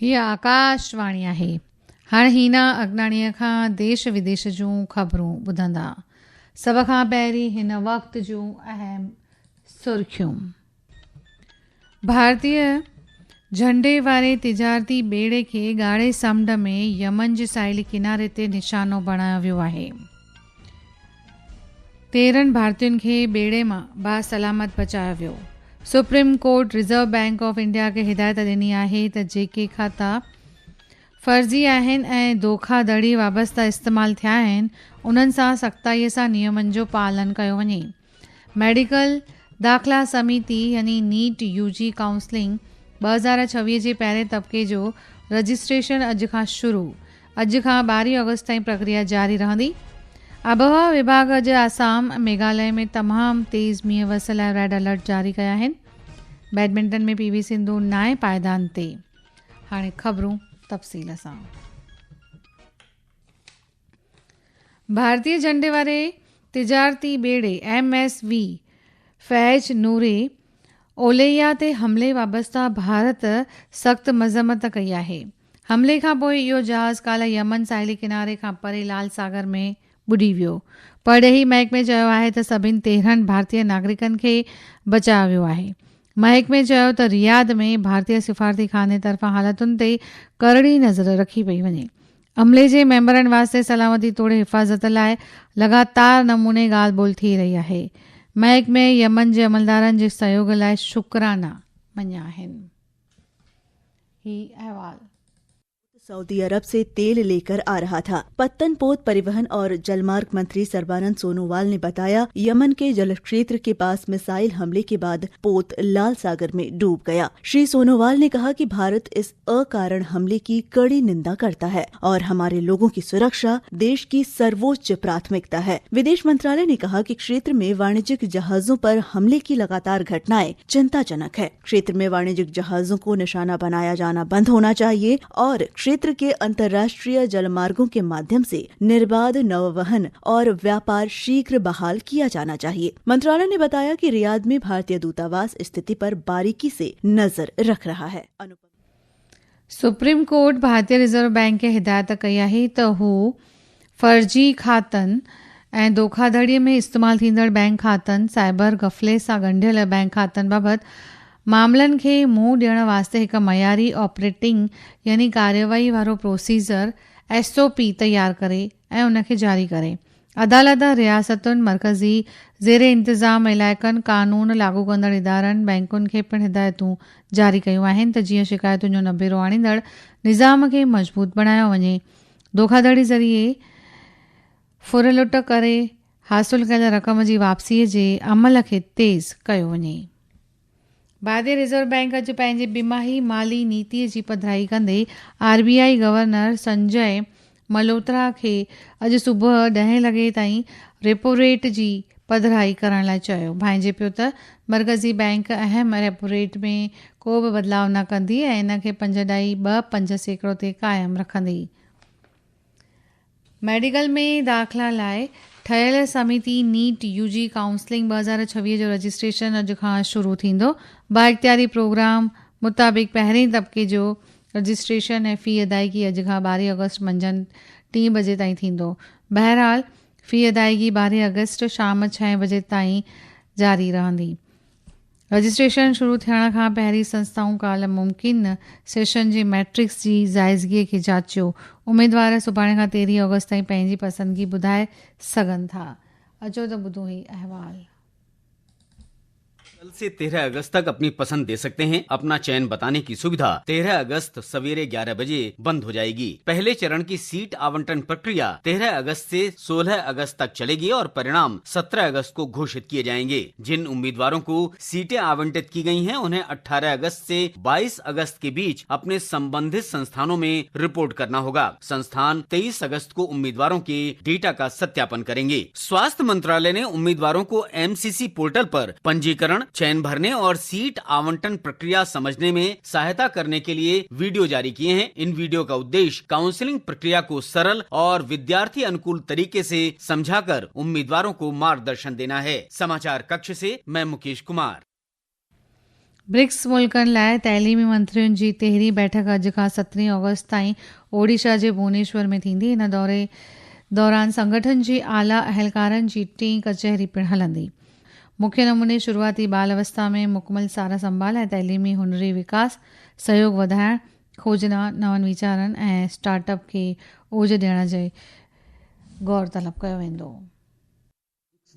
हीअ आकाशवाणी आहे। हाणे हिन अॻनाणीअ खां देश विदेश जूं ख़बरूं ॿुधंदा। सभ खां पहिरीं हिन वक़्त जूं अहम सुर्खियूं। भारतीय झंडे वारे तिजारती ॿेड़े खे ॻाढ़े समुंड में यमन जे साहिली किनारे ते निशानो बणायो वियो आहे। 13 भारतीयुनि खे ॿेड़े मां बासलामत बचायो वियो। Supreme court reserve bank of India खे हिदायत ॾिनी आहे त जेके खाता फर्ज़ी आहिनि ऐं धोखाधड़ी वाबस्ता इस्तेमालु थिया आहिनि उन्हनि सां सख़्ताईअ सां नियमनि जो पालन कयो वञे। मेडिकल दाख़िला समिति यानी नीट यूजी काउंसलिंग 2026 जे पहिरें तबके जो रजिस्ट्रेशन अॼु खां शुरू। अॼु खां 12 अगस्त ताईं प्रक्रिया जारी रहंदी। आबहवा विभाग अॼु आसाम मेघालय में तमामु तेज़ मींहुं वसल लाइ रेड अलर्ट जारी कया आहिनि। बैडमिंटन में पीवी सिंधु 9 पायदान ते। हाणे ख़बरूं तफ़सील सां। भारतीय झंडे वारे तिजारती ॿेड़े MSV फैज नूरे ओलैया ते हमले वाबस्ता भारत सख़्त मज़म्मत कई आहे। हमले खां पोइ इहो जहाज़ काल्ह यमन साहिली किनारे खां परे लाल सागर में ॿुॾी वियो। परॾेही महकमे चयो आहे त सभिनी 13 भारतीय नागरिकनि खे बचायो वियो आहे। महकमे चयो त रियाद में भारतीय सिफ़ारती खाने तरफ़ां हालतुनि ते करड़ी नज़र रखी पई वञे। अमले जे मेंबरनि वास्ते सलामती तोड़े हिफ़ाज़त लाइ लगातार नमूने ॻाल्हि ॿोल थी रही आहे। महकमे यमन जे अमलदारनि जे सहयोग लाइ शुक्राना मञिया आहिनि। ही अहवाल सऊदी अरब से तेल लेकर आ रहा था। पत्तन पोत परिवहन और जलमार्ग मंत्री सर्बानंद सोनोवाल ने बताया, यमन के जल क्षेत्र के पास मिसाइल हमले के बाद पोत लाल सागर में डूब गया। श्री सोनोवाल ने कहा कि भारत इस अकारण हमले की कड़ी निंदा करता है और हमारे लोगों की सुरक्षा देश की सर्वोच्च प्राथमिकता है। विदेश मंत्रालय ने कहा कि क्षेत्र में वाणिज्यिक जहाजों पर हमले की लगातार घटनाएं चिंताजनक है। क्षेत्र में वाणिज्यिक जहाजों को निशाना बनाया जाना बंद होना चाहिए और क्षेत्र के अंतर्राष्ट्रीय जलमार्गों के माध्यम से निर्बाध नौवहन और व्यापार शीघ्र बहाल किया जाना चाहिए। मंत्रालय ने बताया कि रियाद में भारतीय दूतावास स्थिति पर बारीकी से नजर रख रहा है। सुप्रीम कोर्ट भारतीय रिज़र्व बैंक खे हिदायत कई आहे त हू फर्जी खातनि ऐं धोखाधड़ीअ में इस्तेमालु थींदड़ बैंक खातनि साइबर गफ़ले सां ॻंढियल बैंक खातनि बाबति मामलनि खे मुंहुं ॾियण वास्ते हिकु मयारी ऑपरेटिंग यानी कार्यवाही वारो प्रोसीजर SOP तयारु करे ऐं उनखे जारी करे। अदालत रियासतुनि मरकज़ी ज़ेर इंतिज़ाम इलाइक़नि कानून लागू कंदड़ इदारनि बैंकुनि खे पिणु हिदायतूं जारी कयूं आहिनि त जीअं शिकायतुनि जो नबेरो आणींदड़ निज़ाम खे मज़बूत बणायो वञे। धोखाधड़ी ज़रिए फुरलुट करे हासिलु कयल रक़म जी वापसीअ जे अमल खे तेज़ कयो वञे। भारतीय रिज़र्व बैंक अॼु पंहिंजे ॿिमाही माली नीतिअ जी पधिराई कंदे RBI गवर्नर संजय मल्होत्रा खे अॼु सुबुह 10 लॻे ताईं रेपो रेट जी पधिराई करण लाइ चयो। भांइजे पियो त मरकज़ी बैंक अहम रेपो रेट में को बि बदिलाव न कंदी ऐं इन खे 5.25% ते क़ाइमु रखंदी। मेडिकल में दाख़िला लाइ ठहियल समिति नीट यूजी काउंसलिंग 2026 जो रजिस्ट्रेशन अॼु खां शुरू थींदो। बाइख्तियारी प्रोग्राम मुताबिक़ पहिरें तबके जो रजिस्ट्रेशन ऐं फ़ी अदायगी अॼु खां 12 अगस्त मंझंदि 3 बजे ताईं थींदो। बहरहाल फ़ी अदायगी 12 अगस्त शाम 6 बजे ताईं जारी रहंदी। रजिस्ट्रेशन शुरू थियण खां पहिरीं संस्थाऊं काल्ह मुमकिन सेशन जे मैट्रिक्स जी जाइज़गीअ खे जाचियो। उमेदवार सुभाणे खां 13 अगस्त ताईं पंहिंजी पसंदगी ॿुधाए सघनि था। अचो त ॿुधो ही अहवाल। कल से 13 अगस्त तक अपनी पसंद दे सकते हैं। अपना चयन बताने की सुविधा 13 अगस्त सवेरे 11 बजे बंद हो जाएगी। पहले चरण की सीट आवंटन प्रक्रिया 13 अगस्त से 16 अगस्त तक चलेगी और परिणाम 17 अगस्त को घोषित किए जाएंगे। जिन उम्मीदवारों को सीटें आवंटित की गई हैं, उन्हें 18 अगस्त से 22 अगस्त के बीच अपने संबंधित संस्थानों में रिपोर्ट करना होगा। संस्थान 23 अगस्त को उम्मीदवारों के डेटा का सत्यापन करेंगे। स्वास्थ्य मंत्रालय ने उम्मीदवारों को MCC पोर्टल पर पंजीकरण, चयन भरने और सीट आवंटन प्रक्रिया समझने में सहायता करने के लिए वीडियो जारी किए हैं। इन वीडियो का उद्देश्य काउंसलिंग प्रक्रिया को सरल और विद्यार्थी अनुकूल तरीके से समझाकर उम्मीदवारों को मार्गदर्शन देना है। समाचार कक्ष से मैं मुकेश कुमार। ब्रिक्स मुल्कनि लाइ तइलीमी मंत्रियुनि जी 13हीं बैठक अॼु खां 17 ऑगस्ट ताईं ओडिशा जे भुवनेश्वर में थींदी। इन दौरे दौरान संगठन जे आला अहलकारनि जी 3 कचहरी पिणु हलंदी। मुख्य नमूने शुरूआती बाल अवस्था में मुकमल सारा संभाल ऐं तइलीमी हुनरी विकास, सहयोग वधाइण, खोजना, नवनि वीचारनि ऐं स्टार्टअप खे ओज ॾियण जे गौर तलब कयो वेंदो।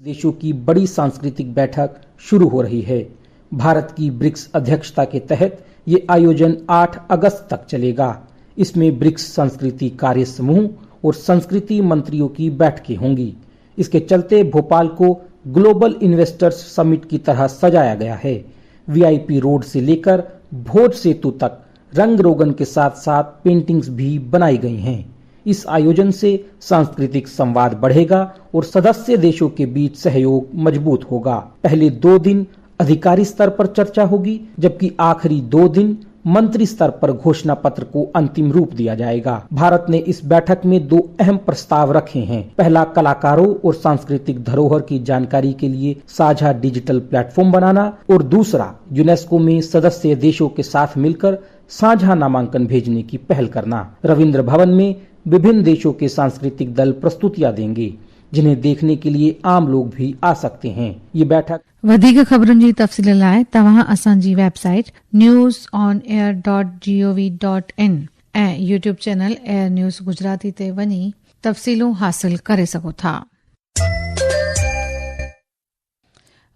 देशों की बड़ी सांस्कृतिक बैठक शुरू हो रही है। भारत की ब्रिक्स अध्यक्षता के तहत ये आयोजन 8 अगस्त तक चलेगा। इसमें ब्रिक्स संस्कृति कार्य समूह और संस्कृति मंत्रियों की बैठकें होंगी। इसके चलते भोपाल को ग्लोबल इन्वेस्टर्स समिट की तरह सजाया गया है। वीआईपी रोड से लेकर भोज सेतु तक रंग रोगन के साथ साथ पेंटिंग्स भी बनाई गई हैं। इस आयोजन से सांस्कृतिक संवाद बढ़ेगा और सदस्य देशों के बीच सहयोग मजबूत होगा। पहले 2 दिन अधिकारी स्तर पर चर्चा होगी, जबकि आखिरी 2 दिन मंत्री स्तर पर घोषणा पत्र को अंतिम रूप दिया जाएगा। भारत ने इस बैठक में 2 अहम प्रस्ताव रखे हैं। पहला, कलाकारों और सांस्कृतिक धरोहर की जानकारी के लिए साझा डिजिटल प्लेटफॉर्म बनाना और दूसरा, यूनेस्को में सदस्य देशों के साथ मिलकर साझा नामांकन भेजने की पहल करना। रविंद्र भवन में विभिन्न देशों के सांस्कृतिक दल प्रस्तुतियां देंगे, जिन्हें देखने के लिए आम लोग भी आ सकते हैं। ये बैठक वधीक ख़बरुनि जी तफ़सील लाइ तव्हां असांजी वेबसाइट newsonair.gov.in ऐं YouTube channel air news Gujarati ते वञी तफ़सीलूं हासिल करे सघो था।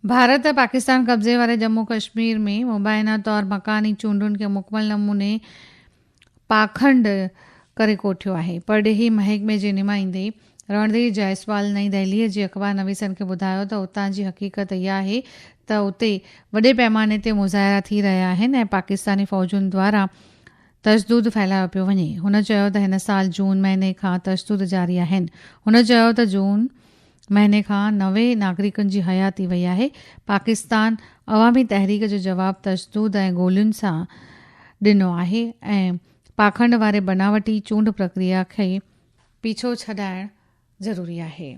भारत ऐं पाकिस्तान कब्ज़े वारे जम्मू कश्मीर में मुबैना तौर मकानी चूंडुनि खे मुकमल नमूने पाखंड करे कोठियो आहे। परडेही महकमे जे नुमाइंदे रणधीर जायसवाल नई दिल्लीअ जे अख़बार नवीसनि खे ॿुधायो त उतां जी हक़ीक़त इहा आहे त उते वॾे पैमाने ते मुज़ाहिरा थी रहिया आहिनि ऐं पाकिस्तानी फ़ौजुनि द्वारा तशदुद फैलायो पियो वञे। हुन चयो त हिन साल जून महीने खां तशदुद जारी आहिनि। हुन चयो त जून महीने खां 90 नागरिकनि जी हयाती वई आहे। पाकिस्तान अवामी तहरीक जो जवाबु तशदुद ऐं गोलियुनि सां ॾिनो आहे ऐं पाखंड वारे बनावटी चूंड प्रक्रिया खे पीछो छॾाइण ज़रूरी आहे।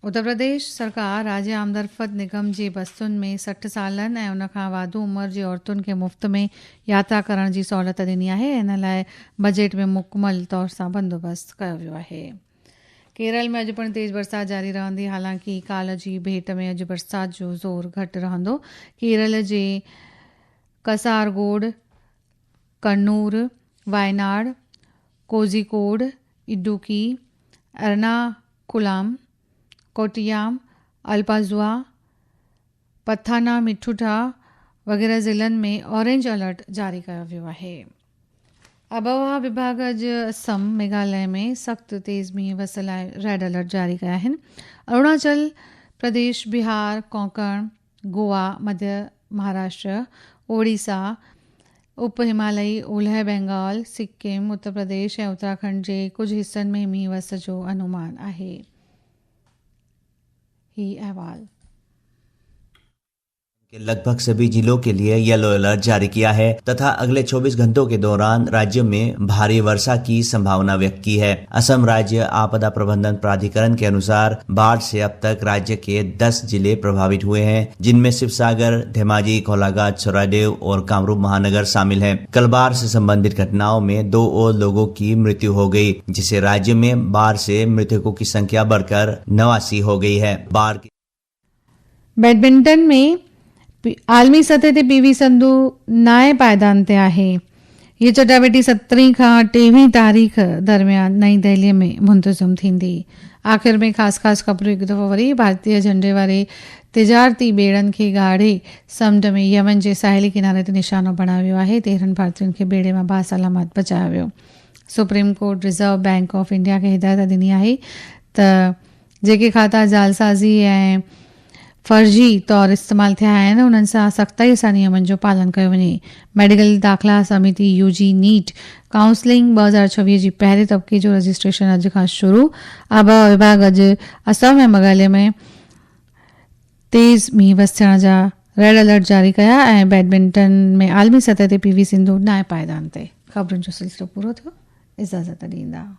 उत्तर प्रदेश सरकार राज्य आमदरफ़त निगम जी बसुनि में 60 सालनि ऐं उनखां वाधू उमिरि जी औरतुनि खे मुफ़्त में यात्रा करण जी सहूलियत ॾिनी आहे। इन लाइ बजट में मुकमल तौर सां बंदोबस्त कयो वियो आहे। केरल में अॼु पिणु तेज़ बरसाति जारी रहंदी। हालांकि काल्ह जी भेट में अॼु बरसाति जो ज़ोर घटि रहंदो। केरल जे कसारगोड, कन्नूर, वायनाड, कोझिकोड, इडुक्की, एर्नाकुलम, कोट्टियाम, अल्पाजुआ, पथानामथिट्टा वग़ैरह ज़िलनि में ऑरेंज अलर्ट जारी कयो वियो आहे। आबहवा विभाग अॼु असम, मेघालय में सख़्तु तेज़ मींहुं वस लाइ रेड अलर्ट जारी कया आहिनि। अरुणाचल प्रदेश, बिहार, कोंकण, गोवा, मध्य महाराष्ट्र, ओडिशा, उप हिमालयी, ओलह बंगाल, सिक्किम, उत्तर प्रदेश ऐं उत्तराखंड जे कुझु हिस्सनि में मींहुं वस जो अनुमान आहे। ही अहवाल लगभग सभी जिलों के लिए येलो अलर्ट जारी किया है तथा अगले 24 घंटों के दौरान राज्य में भारी वर्षा की संभावना व्यक्त की है। असम राज्य आपदा प्रबंधन प्राधिकरण के अनुसार बाढ़ से अब तक राज्य के 10 जिले प्रभावित हुए हैं, जिनमें शिवसागर, धेमाजी, कोलाघाट, चौरादेव और कामरूप महानगर शामिल हैं। कल बाढ़ से संबंधित घटनाओं में 2 और लोगों की मृत्यु हो गई, जिससे राज्य में बाढ़ से मृतकों की संख्या बढ़कर 89 हो गई है। बाढ़ बैडमिंटन में आलमी सतह ते पीवी संधू नाए पायदान ते आहे। हीअ चटाभेटी 17 खां 23 तारीख़ दरमियान नई दिल्लीअ में मुंतज़म थींदी। आख़िर में ख़ासि ख़बरूं हिकु दफ़ो वरी। भारतीय झंडे वारे तिजारती ॿेड़नि खे ॻाढ़े समुंड में यमन जे साहिली किनारे ते निशानो बणायो वियो आहे। 13 भारतीयुनि खे ॿेड़े मां बासलामत बचायो वियो। Supreme court reserve bank of India खे हिदायत ॾिनी आहे त जेके खाता जालसाज़ी ऐं फर्जी तौर इस्तेमालु थिया आहिनि उन्हनि सां सख़्ताईअ सां नियमनि जो पालन कयो वञे। मेडिकल दाख़िला समिति UG नीट काउंसलिंग 2026 जी पहिरें तबके जो रजिस्ट्रेशन अॼु खां शुरू। आबहवा विभाग अॼु असम ऐं मेघालय में तेज़ मींहुं वस थियण जा रेड अलर्ट जारी कया ऐं बैडमिंटन में आलमी सतह ते PV सिंधु नाए पायदान ते। ख़बरुनि जो सिलसिलो पूरो थियो। इजाज़त ॾींदा।